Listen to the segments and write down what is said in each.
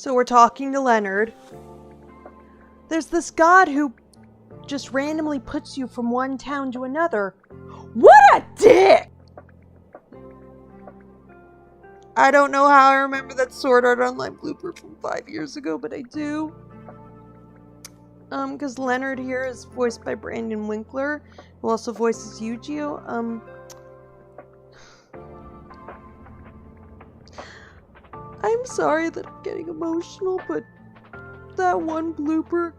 So we're talking to Leonard. There's this god who just randomly puts you from one town to another. What a dick! I don't know how I remember that Sword Art Online blooper from 5 years ago, but I do. Because Leonard here is voiced by Brandon Winkler, who also voices Yu-Gi-Oh! I'm sorry that I'm getting emotional, but that one blooper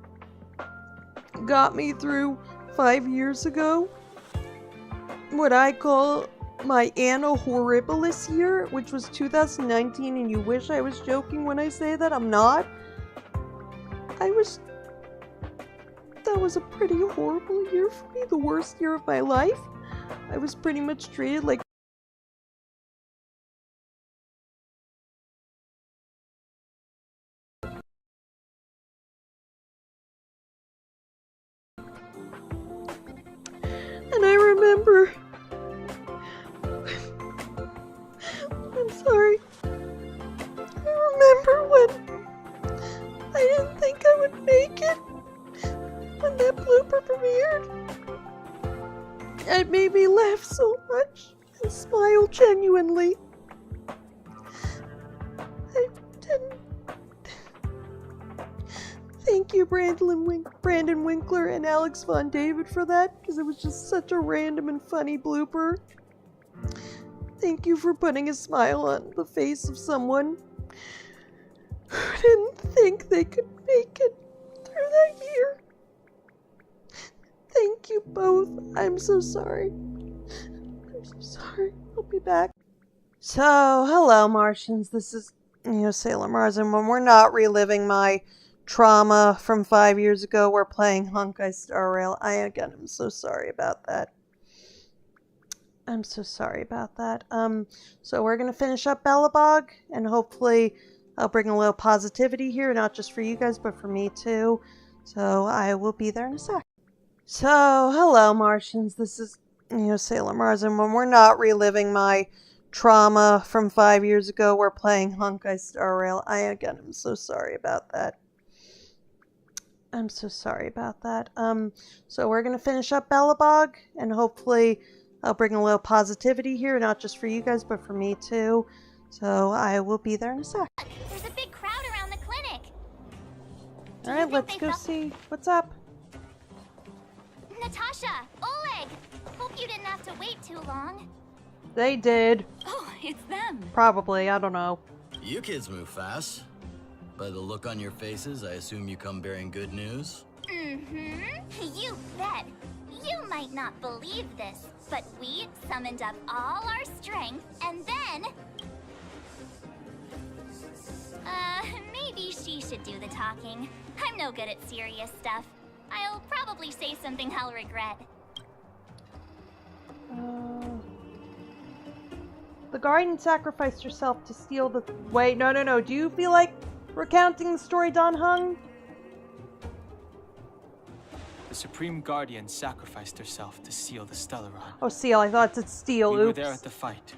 got me through 5 years ago. What I call my Anna Horribilis year, which was 2019, and you wish I was joking when I say that. I'm not. That was a pretty horrible year for me, the worst year of my life. I was pretty much treated like and I remember I'm sorry. I remember when I didn't think I would make it when that blooper premiered. It made me laugh so much and smile genuinely. I didn't. Thank you, Brandon Winkler and Alex Von David for that, because it was just such a random and funny blooper. Thank you for putting a smile on the face of someone who didn't think they could make it through that year. Thank you both. I'm so sorry. I'm so sorry. I'll be back. So, hello Martians. This is, Sailor Mars, and when we're not reliving my trauma from 5 years ago, we're playing Honkai Star Rail. I'm so sorry about that. I'm so sorry about that. So we're gonna finish up BELOBOG, and hopefully I'll bring a little positivity here, not just for you guys, but for me too. So I will be there in a sec. So, hello Martians, this is, Sailor Mars, and when we're not reliving my trauma from 5 years ago, we're playing Honkai Star Rail. I'm so sorry about that. I'm so sorry about that. So we're gonna finish up BELOBOG, and hopefully I'll bring a little positivity here, not just for you guys, but for me too. So I will be there in a sec. There's a big crowd around the clinic. Alright, let's go see what's up. Natasha, Oleg! Hope you didn't have to wait too long. They did. Oh, it's them. Probably, I don't know. You kids move fast. By the look on your faces, I assume you come bearing good news? Mm-hmm. You bet. You might not believe this, but we summoned up all our strength, and then... maybe she should do the talking. I'm no good at serious stuff. I'll probably say something I'll regret. The Guardian sacrificed herself to steal the... Wait, no. Do you feel like recounting the story, Don Hung? The Supreme Guardian sacrificed herself to seal the Stellaron. Oh, seal. I thought it said steal. We Oops. were there at the fight.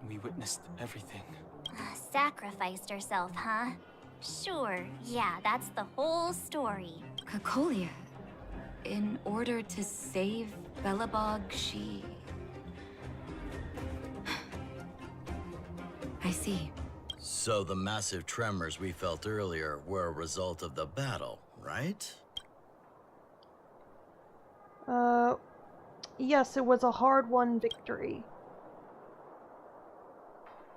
We witnessed everything. Sacrificed herself, huh? Sure, yeah, that's the whole story. Cocolia. In order to save BELOBOG, she... I see. So the massive tremors we felt earlier were a result of the battle, right? Yes, it was a hard-won victory.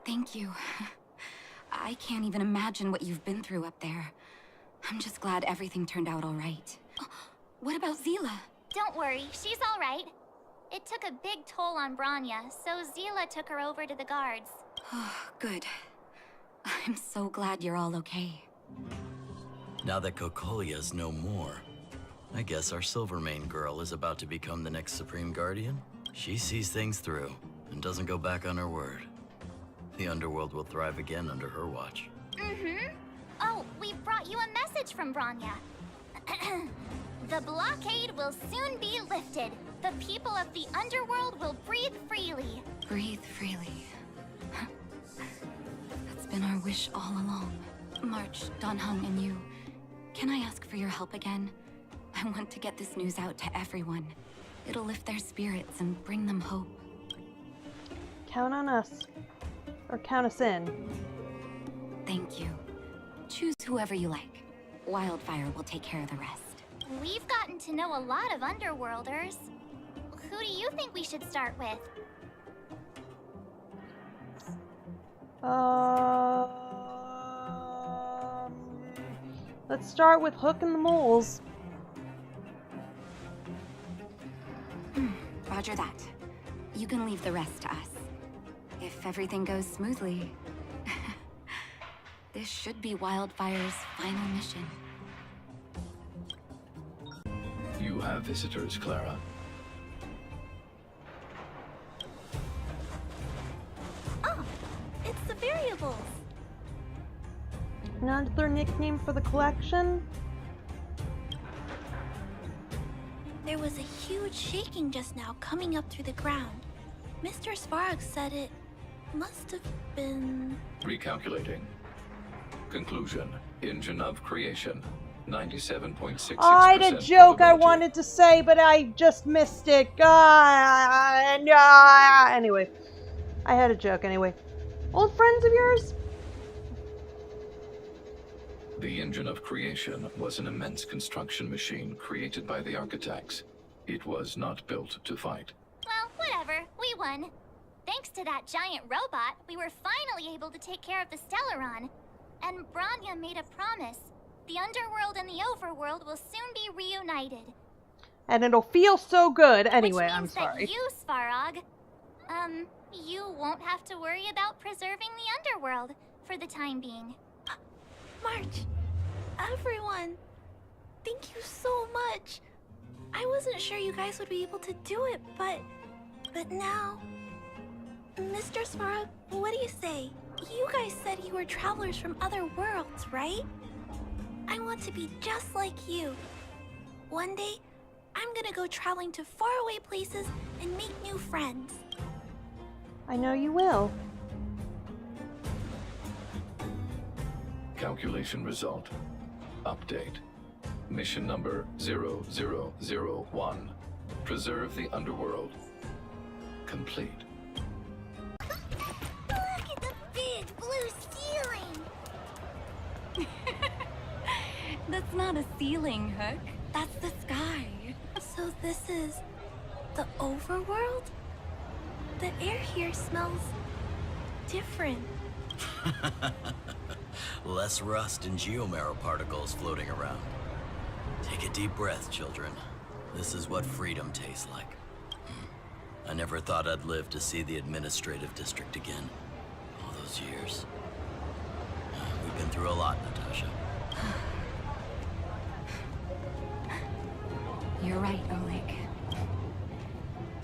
Thank you. I can't even imagine what you've been through up there. I'm just glad everything turned out all right. What about Zila? Don't worry, she's all right. It took a big toll on Branya, so Zila took her over to the guards. Oh, good. I'm so glad you're all okay. Now that Cocolia's no more, I guess our Silvermane girl is about to become the next Supreme Guardian? She sees things through and doesn't go back on her word. The underworld will thrive again under her watch. Mm-hmm. Oh, we brought you a message from Branya. The blockade will soon be lifted. The people of the underworld will breathe freely. Breathe freely. That's been our wish all along. March, Don Hung, and you, can I ask for your help again? I want to get this news out to everyone. It'll lift their spirits and bring them hope. Count on us. Or count us in. Thank you. Choose whoever you like. Wildfire will take care of the rest. We've gotten to know a lot of Underworlders. Who do you think we should start with? Let's start with Hook and the Moles. Roger that. You can leave the rest to us. If everything goes smoothly, this should be Wildfire's final mission. You have visitors, Clara. Oh, it's the variables. Another nickname for the collection? There was a huge shaking just now coming up through the ground. Mr. Svarog said it must have been... Recalculating. Conclusion. Engine of creation. 97.66%. I had a joke I probability. wanted to say, but I just missed it. Anyway. I had a joke anyway. Old friends of yours? The engine of creation was an immense construction machine created by the architects. It was not built to fight. Well, whatever. We won. Thanks to that giant robot, we were finally able to take care of the Stellaron. And Bronya made a promise. The Underworld and the Overworld will soon be reunited. And it'll feel so good. Anyway, Which I'm means sorry. that you, Svarog, you won't have to worry about preserving the Underworld for the time being. March, everyone, thank you so much. I wasn't sure you guys would be able to do it, but now... Mr. Svarog, what do you say? You guys said you were travelers from other worlds, right? I want to be just like you. One day, I'm gonna go traveling to faraway places and make new friends. I know you will. Calculation result. Update. Mission number 0001. Preserve the underworld. Complete. Look at the big blue ceiling! That's not a ceiling, Hook. That's the sky. So this is the overworld? The air here smells different. Less rust and geomarrow particles floating around. Take a deep breath, children. This is what freedom tastes like. I never thought I'd live to see the administrative district again. All those years. We've been through a lot, Natasha. You're right, Oleg.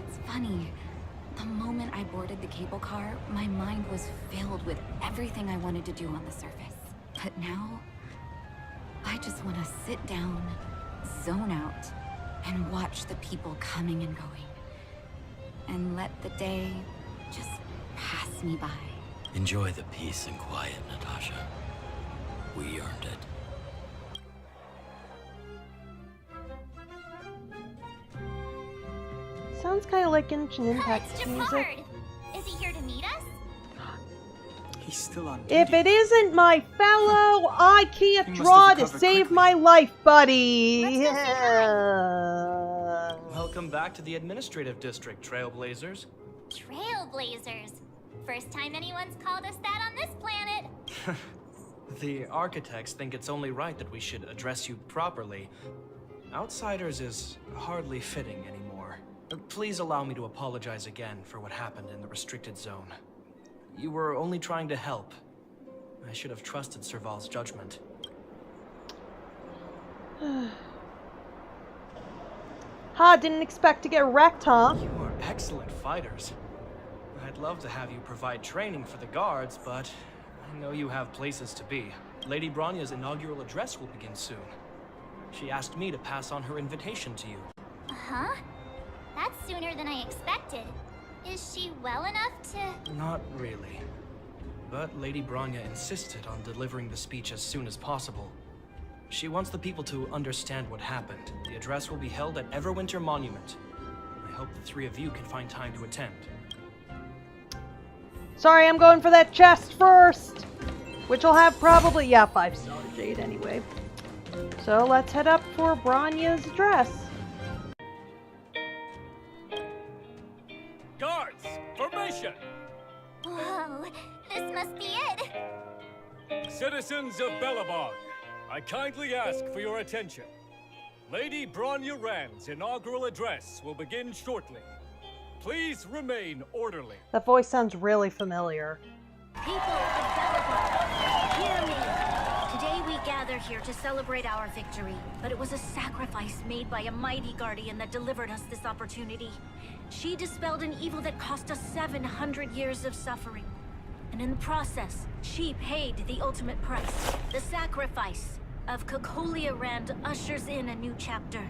It's funny. The moment I boarded the cable car, my mind was filled with everything I wanted to do on the surface. But now, I just want to sit down, zone out, and watch the people coming and going. And let the day just pass me by. Enjoy the peace and quiet, Natasha. We earned it. Sounds kind of like Genshin It's Impact music. Jafard! Is he here to meet us? He's still on If duty. it isn't my fellow, I can't He must draw have to recovered save quickly. my life, buddy. Let's go say Yeah. Welcome back to the administrative district, Trailblazers. Trailblazers. First time anyone's called us that on this planet. The architects think it's only right that we should address you properly. Outsiders is hardly fitting anymore. Please allow me to apologize again for what happened in the restricted zone. You were only trying to help. I should have trusted Serval's judgment. Ha, didn't expect to get wrecked, huh? You are excellent fighters. I'd love to have you provide training for the guards, but I know you have places to be. Lady Bronya's inaugural address will begin soon. She asked me to pass on her invitation to you. Huh? That's sooner than I expected. Is she well enough to... Not really. but Lady Bronya insisted on delivering the speech as soon as possible. She wants the people to understand what happened. The address will be held at Everwinter Monument. I hope the three of you can find time to attend. Sorry, I'm going for that chest first! Which will have probably, 5-star jade anyway. So let's head up for Bronya's address. Guards, formation! Whoa, this must be it! Citizens of Belobog, I kindly ask for your attention. Lady Bronya Rand's inaugural address will begin shortly. Please remain orderly. That voice sounds really familiar. People of Belobog, hear me! Today we gather here to celebrate our victory, but it was a sacrifice made by a mighty guardian that delivered us this opportunity. She dispelled an evil that cost us 700 years of suffering. And in the process, she paid the ultimate price. The sacrifice of Cocolia Rand ushers in a new chapter.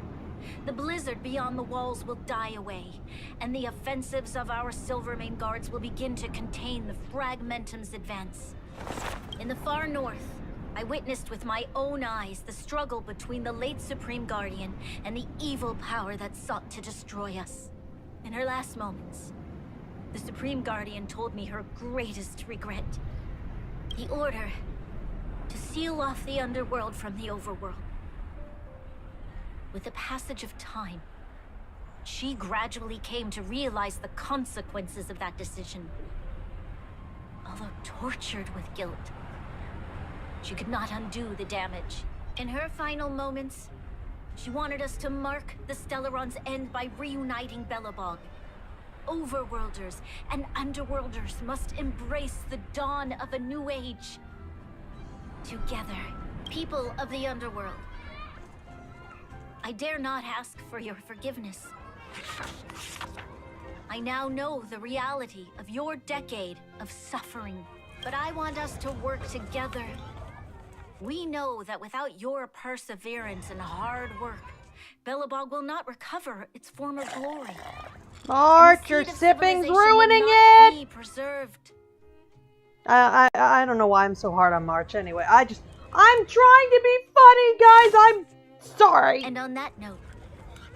The blizzard beyond the walls will die away, and the offensives of our Silvermane guards will begin to contain the Fragmentum's advance. In the far north, I witnessed with my own eyes the struggle between the late Supreme Guardian and the evil power that sought to destroy us. In her last moments, the Supreme Guardian told me her greatest regret. The order to seal off the underworld from the overworld. With the passage of time, she gradually came to realize the consequences of that decision. Although tortured with guilt, she could not undo the damage. In her final moments, she wanted us to mark the Stellaron's end by reuniting Belobog. Overworlders and Underworlders must embrace the dawn of a new age. Together, people of the Underworld, I dare not ask for your forgiveness. I now know the reality of your decade of suffering, but I want us to work together. We know that without your perseverance and hard work, Belobog will not recover its former glory. March, your sipping's ruining it! Be preserved. I don't know why I'm so hard on March anyway. I'm trying to be funny, guys! I'm sorry! And on that note,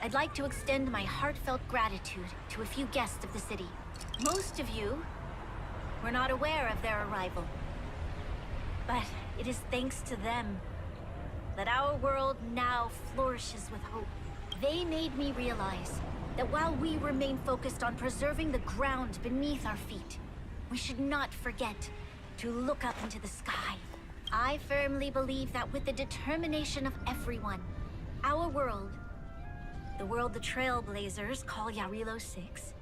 I'd like to extend my heartfelt gratitude to a few guests of the city. Most of you were not aware of their arrival. But it is thanks to them that our world now flourishes with hope. They made me realize that while we remain focused on preserving the ground beneath our feet, we should not forget to look up into the sky. I firmly believe that with the determination of everyone, our world, the world the Trailblazers call Yarilo 6,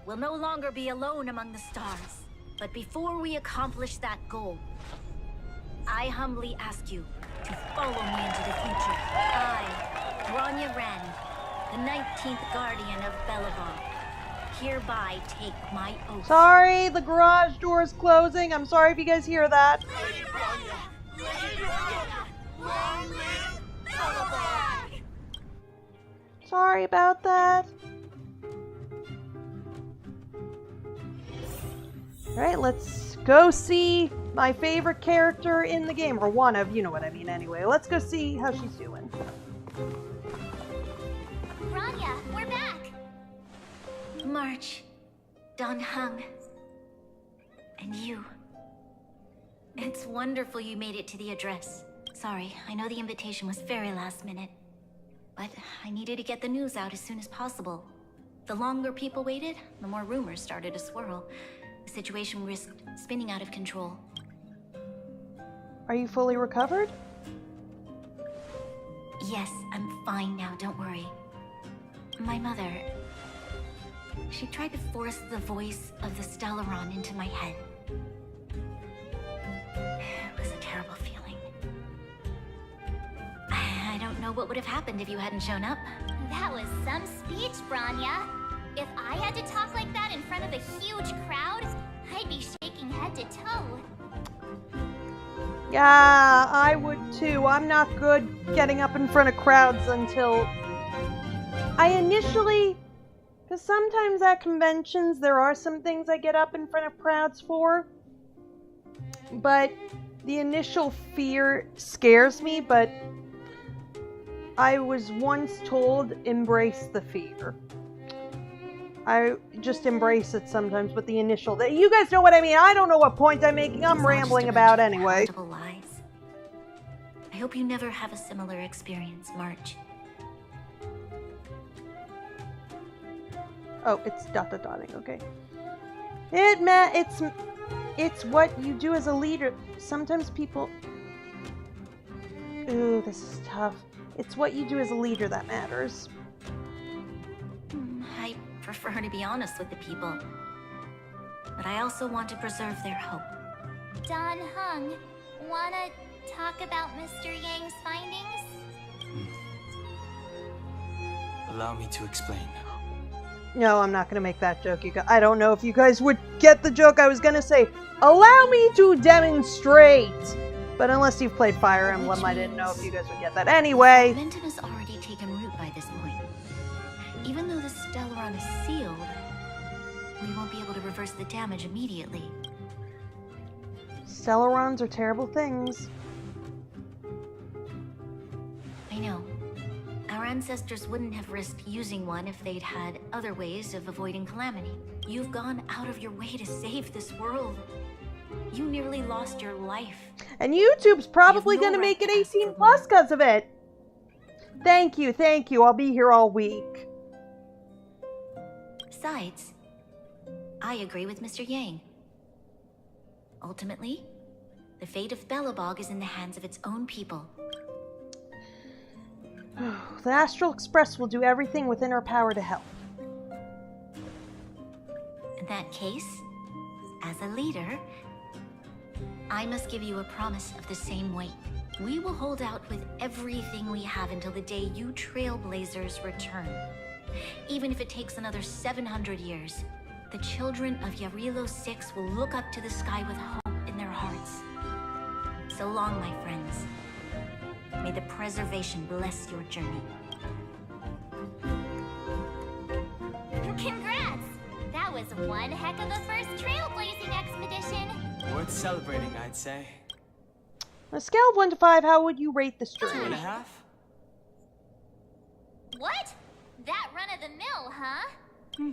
will no longer be alone among the stars. But before we accomplish that goal, I humbly ask you to follow me into the future. I, Bronya Rand, the 19th Guardian of Belobog, hereby take my oath. Sorry, the garage door is closing. I'm sorry if you guys hear that. Lady Bronya! Lady Bronya! Long live Belobog! Sorry about that. Alright, let's go see my favorite character in the game. Or one of, you know what I mean anyway. Let's go see how she's doing. Bronya, we're back! March, Don Hung, and you. It's wonderful you made it to the address. Sorry, I know the invitation was very last minute, but I needed to get the news out as soon as possible. The longer people waited, the more rumors started to swirl. The situation risked spinning out of control. Are you fully recovered? Yes, I'm fine now, don't worry. My mother, she tried to force the voice of the Stellaron into my head. It was a terrible feeling. I don't know what would have happened if you hadn't shown up. That was some speech, Bronya. If I had to talk like that in front of a huge crowd, I'd be shaking head to toe. Yeah, I would too. I'm not good getting up in front of crowds until I initially... Because sometimes at conventions there are some things I get up in front of crowds for. but the initial fear scares me, but I was once told, embrace the fear. I just embrace it sometimes, but the initial... You guys know what I mean. I don't know what point I'm making. I'm rambling about anyway. Lies. I hope you never have a similar experience, March. Oh, it's dotting, okay. It's what you do as a leader. Sometimes people... Ooh, this is tough. It's what you do as a leader that matters. I prefer to be honest with the people. But I also want to preserve their hope. Don Hung, wanna talk about Mr. Yang's findings? Allow me to explain. No, I'm not going to make that joke. I don't know if you guys would get the joke. I was going to say, allow me to demonstrate. But unless you've played Fire Emblem, I didn't know if you guys would get that. Anyway. Momentum has already taken root by this point. Even though the Stellaron is sealed, we won't be able to reverse the damage immediately. Stellarons are terrible things. I know. Our ancestors wouldn't have risked using one if they'd had other ways of avoiding calamity. You've gone out of your way to save this world. You nearly lost your life. And YouTube's probably going to make it 18 plus because of it. Thank you, thank you. I'll be here all week. Besides, I agree with Mr. Yang. Ultimately, the fate of BELOBOG is in the hands of its own people. The Astral Express will do everything within our power to help. In that case, as a leader, I must give you a promise of the same weight. We will hold out with everything we have until the day you Trailblazers return. Even if it takes another 700 years, the children of Yarilo 6 will look up to the sky with hope in their hearts. So long, my friends. May the preservation bless your journey. Congrats! That was one heck of a first trailblazing expedition. Worth celebrating, I'd say. On a scale of 1 to 5, how would you rate this journey? 2.5? What? That run-of-the-mill, huh?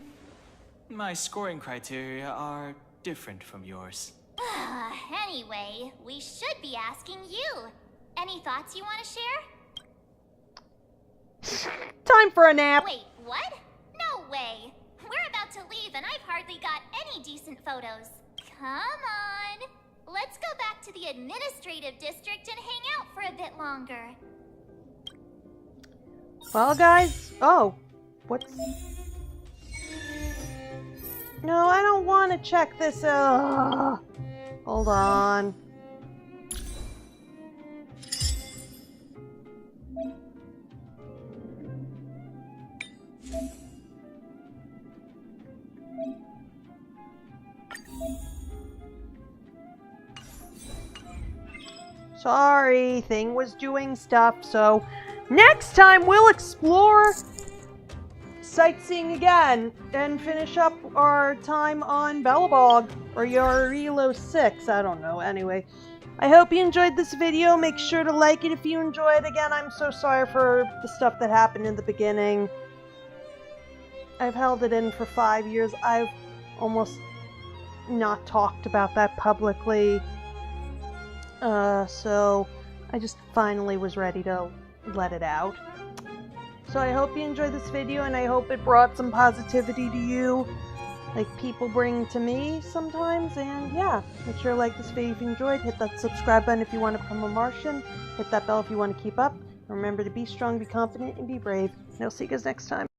My scoring criteria are different from yours. Anyway, we should be asking you. Any thoughts you want to share? Time for a nap. Wait, what? No way. We're about to leave and I've hardly got any decent photos. Come on. Let's go back to the administrative district and hang out for a bit longer. Well, guys. Oh. What's... No, I don't want to check this. Hold on. Sorry, thing was doing stuff, so next time we'll explore sightseeing again and finish up our time on BELOBOG or Yarilo 6, I don't know. Anyway, I hope you enjoyed this video. Make sure to like it if you enjoyed. Again, I'm so sorry for the stuff that happened in the beginning. I've held it in for 5 years. I've almost not talked about that publicly. So I just finally was ready to let it out. So I hope you enjoyed this video, and I hope it brought some positivity to you, like people bring to me sometimes. And yeah, make sure to like this video if you enjoyed. Hit that subscribe button if you want to become a Martian. Hit that bell if you want to keep up. Remember to be strong, be confident, and be brave. And I'll see you guys next time.